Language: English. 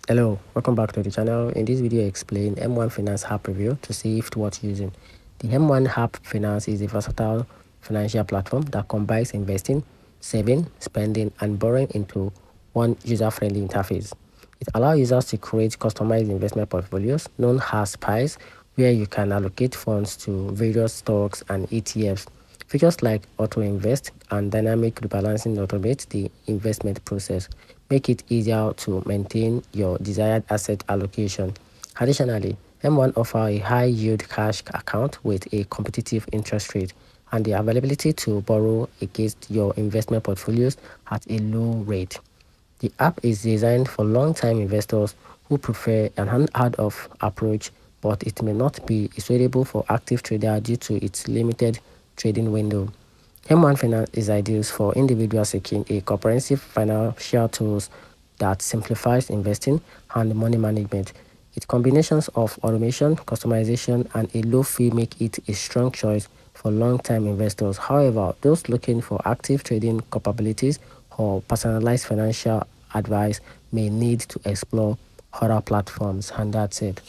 Hello, welcome back to the channel. In this video I explain M1 Finance app review to see if it's worth using. The M1 app Finance is a versatile financial platform that combines investing, saving, spending and borrowing into one user-friendly interface. It allows users to create customized investment portfolios known as pies, where you can allocate funds to various stocks and ETFs. Features like auto invest and dynamic rebalancing automate the investment process, make it easier to maintain your desired asset allocation. Additionally, M1 offers a high yield cash account with a competitive interest rate and the availability to borrow against your investment portfolios at a low rate. The app is designed for long-time investors who prefer an hands-off approach, but it may not be suitable for active traders due to its limited trading window. M1 Finance is ideal for individuals seeking a comprehensive financial tools that simplifies investing and money management. Its combinations of automation, customization, and a low fee make it a strong choice for long-time investors. However, those looking for active trading capabilities or personalized financial advice may need to explore other platforms. And that's it.